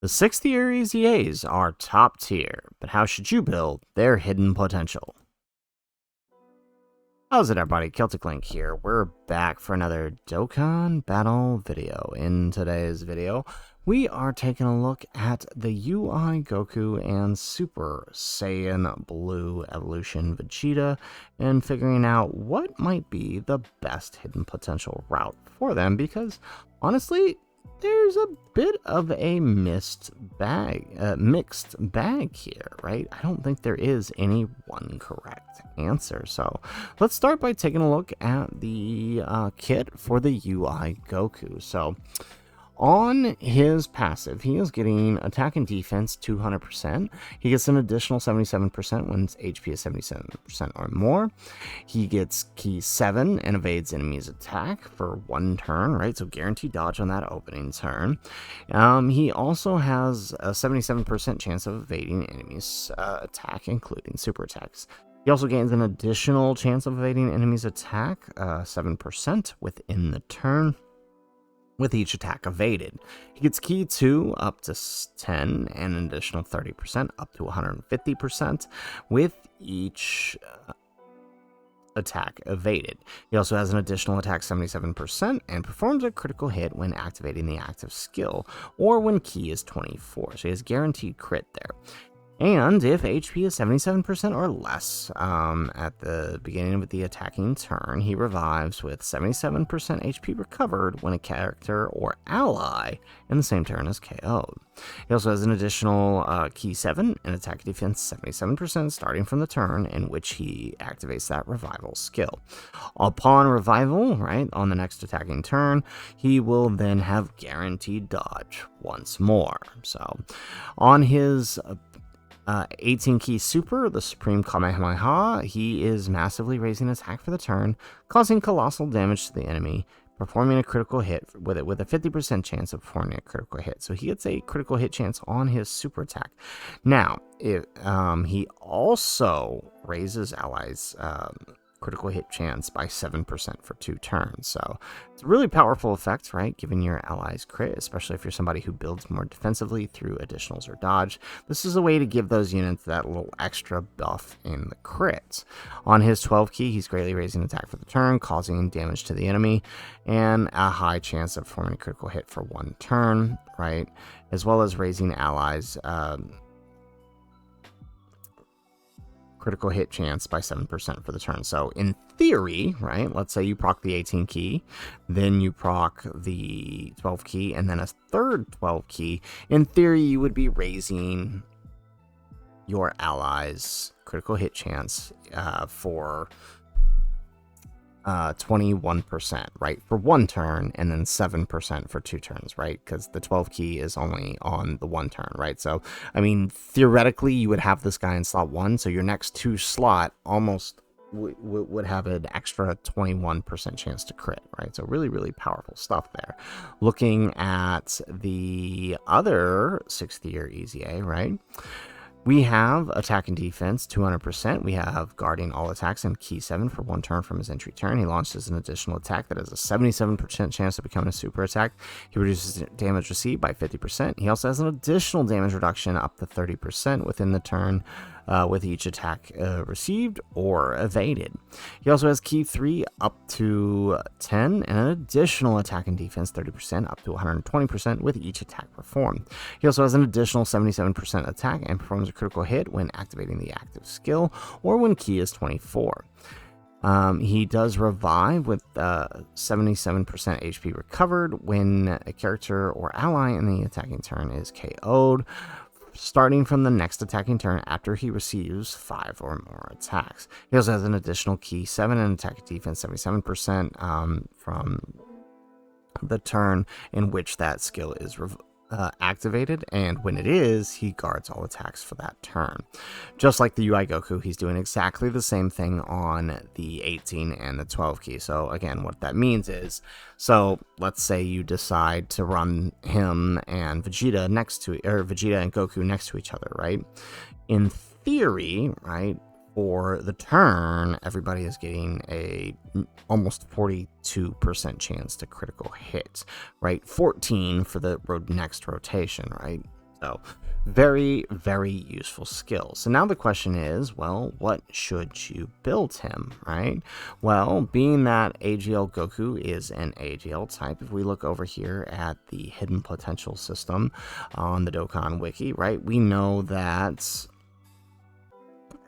The 6th year EZAs are top tier, but how should you build their hidden potential? How's it, everybody? Celtic Link here. We're back for another Dokkan battle video. In today's video, we are taking a look at the UI Goku and Super Saiyan Blue Evolution Vegeta and figuring out what might be the best hidden potential route for them, because honestly, there's a bit of a mixed bag here, right? I don't think there is any one correct answer. So let's start by taking a look at the kit for the UI Goku. So on his passive, he is getting attack and defense 200%. He gets an additional 77% when his HP is 77% or more. He gets key 7 and evades enemies' attack for 1 turn, right? So guaranteed dodge on that opening turn. He also has a 77% chance of evading enemies' attack, including super attacks. He also gains an additional chance of evading enemies' attack, 7% within the turn, with each attack evaded. He gets key 2 up to 10 and an additional 30% up to 150% with each attack evaded. He also has an additional attack 77% and performs a critical hit when activating the active skill or when key is 24. So he has guaranteed crit there. And if HP is 77% or less at the beginning of the attacking turn, he revives with 77% HP recovered when a character or ally in the same turn is KO'd. He also has an additional key 7 and attack defense 77% starting from the turn in which he activates that revival skill. Upon revival, right, on the next attacking turn, he will then have guaranteed dodge once more. So on his 18 key super, the Supreme Kamehameha, he is massively raising attack for the turn, causing colossal damage to the enemy, performing a critical hit with a 50% chance of performing a critical hit. So he gets a critical hit chance on his super attack. Now, he also raises allies' critical hit chance by 7% for 2 turns. So it's a really powerful effect, right? Giving your allies crit, especially if you're somebody who builds more defensively through additionals or dodge. This is a way to give those units that little extra buff in the crits. On his 12 key, he's greatly raising attack for the turn, causing damage to the enemy, and a high chance of performing a critical hit for 1 turn, right? As well as raising allies' critical hit chance by 7% for the turn. So in theory, right, let's say you proc the 18 key, then you proc the 12 key, and then a third 12 key. In theory, you would be raising your allies' critical hit chance for 21%, right, for 1 turn, and then 7% for 2 turns, right, because the 12 key is only on the 1 turn, right? So I mean, theoretically you would have this guy in slot 1, so your next 2 slot almost would have an extra 21% chance to crit, right? So really powerful stuff there. Looking at the other 6th year EZA, right, we have attack and defense 200%. We have guarding all attacks and key 7 for 1 turn from his entry turn. He launches an additional attack that has a 77% chance of becoming a super attack. He reduces damage received by 50%. He also has an additional damage reduction up to 30% within the turn with each attack received or evaded. He also has key 3 up to 10 and an additional attack and defense 30% up to 120% with each attack performed. He also has an additional 77% attack and performs a critical hit when activating the active skill or when key is 24. He does revive with 77% HP recovered when a character or ally in the attacking turn is KO'd, starting from the next attacking turn after he receives 5 or more attacks. He also has an additional key 7 and attack defense 77% from the turn in which that skill is activated, and when it is, he guards all attacks for that turn. Just like the UI Goku, he's doing exactly the same thing on the 18 and the 12 key. So again, what that means is, so let's say you decide to run him and Vegeta Vegeta and Goku next to each other, right? In theory, right, for the turn, everybody is getting a almost 42% chance to critical hit, right? 14 for the next rotation, right? So very, very useful skill. So now the question is, well, what should you build him, right? Well, being that AGL Goku is an AGL type, if we look over here at the hidden potential system on the Dokkan wiki, right, we know that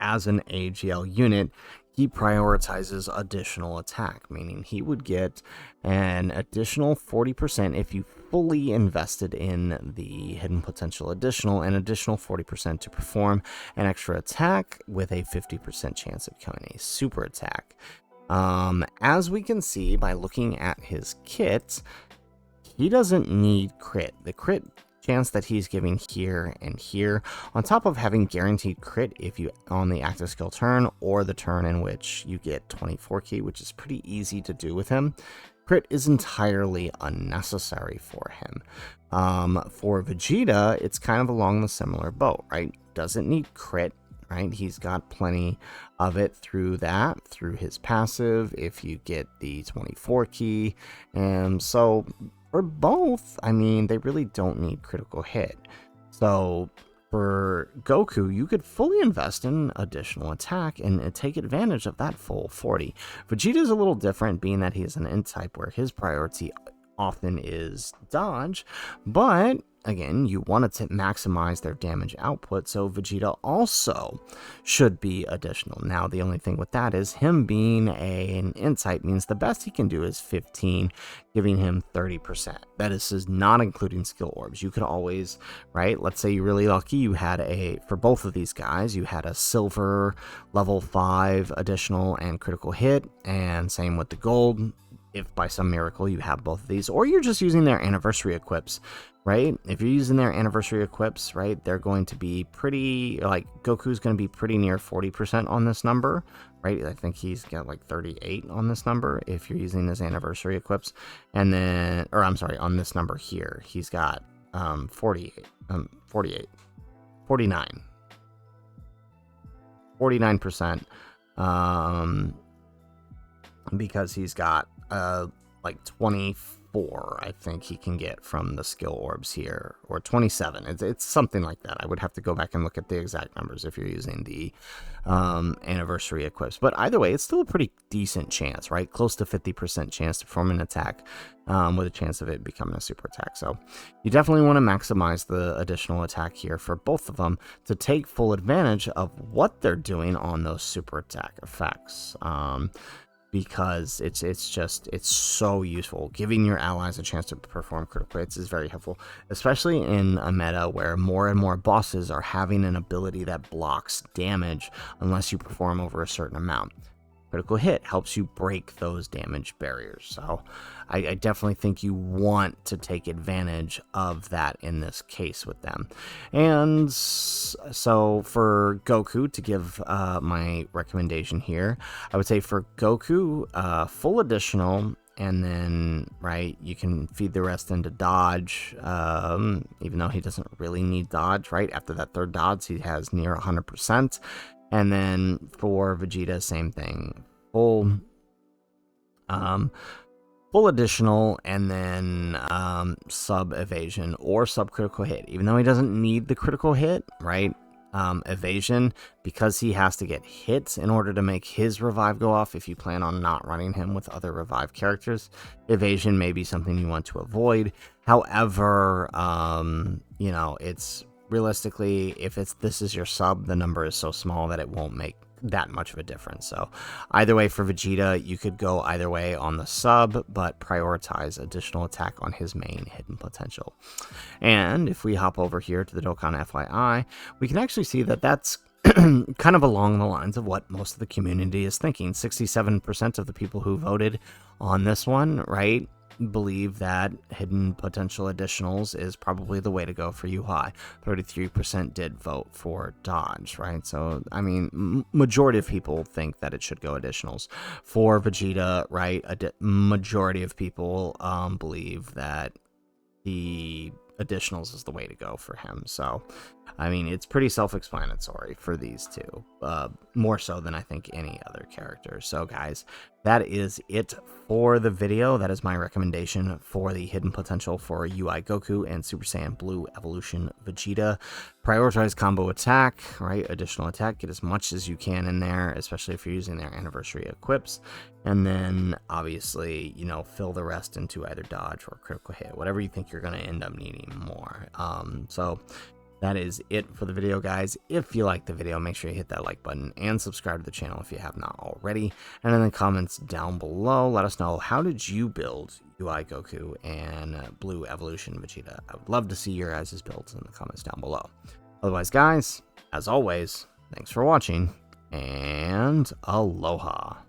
as an AGL unit, he prioritizes additional attack, meaning he would get an additional 40% if you fully invested in the hidden potential additional, an additional 40% to perform an extra attack with a 50% chance of becoming a super attack. As we can see by looking at his kit, he doesn't need crit. The crit chance that he's giving here and here, on top of having guaranteed crit if you on the active skill turn or the turn in which you get 24 key, which is pretty easy to do with him, crit is entirely unnecessary for him. For Vegeta, it's kind of along the similar boat, right? Doesn't need crit, right? He's got plenty of it through his passive, if you get the 24 key, and so for both, I mean, they really don't need critical hit. So for Goku, you could fully invest in additional attack and take advantage of that full 40. Vegeta is a little different, being that he is an Int type where his priority often is dodge, but again, you want to maximize their damage output, so Vegeta also should be additional. Now, the only thing with that is him being an Int type means the best he can do is 15, giving him 30%. That is not including skill orbs. You could always, right, let's say you're really lucky, you had for both of these guys, you had a silver level 5 additional and critical hit, and same with the gold. If by some miracle you have both of these, or you're just using their anniversary equips, right? If you're using their anniversary equips, right, they're going to be pretty, like, Goku's going to be pretty near 40% on this number, right? I think he's got like 38 on this number if you're using his anniversary equips. And then, or I'm sorry, on this number here, he's got 49%. 49%, because he's got like 24, I think he can get from the skill orbs here, or 27. It's something like that. I would have to go back and look at the exact numbers if you're using the anniversary equips. But either way, it's still a pretty decent chance, right? Close to 50% chance to perform an attack with a chance of it becoming a super attack. So you definitely want to maximize the additional attack here for both of them to take full advantage of what they're doing on those super attack effects. Because it's so useful. Giving your allies a chance to perform critical hits is very helpful, especially in a meta where more and more bosses are having an ability that blocks damage unless you perform over a certain amount. Critical hit helps you break those damage barriers. So I definitely think you want to take advantage of that in this case with them. And so for Goku, to give my recommendation here, I would say for Goku, full additional, and then, right, you can feed the rest into dodge, even though he doesn't really need dodge, right? After that third dodge, he has near 100%. And then for Vegeta, same thing. Full additional, and then sub evasion or sub critical hit. Even though he doesn't need the critical hit, right? Evasion, because he has to get hit in order to make his revive go off. If you plan on not running him with other revive characters, evasion may be something you want to avoid. However, you know, it's realistically, if this is your sub, the number is so small that it won't make that much of a difference. So either way, for Vegeta, you could go either way on the sub, but prioritize additional attack on his main hidden potential. And if we hop over here to the Dokkan FYI, we can actually see that that's kind of along the lines of what most of the community is thinking. 67% of the people who voted on this one, right, believe that hidden potential additionals is probably the way to go for UI. 33% did vote for dodge, right? So, I mean, majority of people think that it should go additionals. For Vegeta, right, majority of people believe that the additionals is the way to go for him. So, I mean, it's pretty self-explanatory for these two, more so than I think any other character. So, guys, that is it for the video. That is my recommendation for the hidden potential for UI Goku and Super Saiyan Blue Evolution Vegeta. Prioritize combo attack, right? Additional attack, get as much as you can in there, especially if you're using their anniversary equips. And then obviously, you know, fill the rest into either dodge or critical hit, whatever you think you're going to end up needing more. So that is it for the video, guys. If you like the video, make sure you hit that like button and subscribe to the channel if you have not already. And in the comments down below, let us know, how did you build UI Goku and Blue Evolution Vegeta? I would love to see your guys' builds in the comments down below. Otherwise, guys, as always, thanks for watching, and aloha.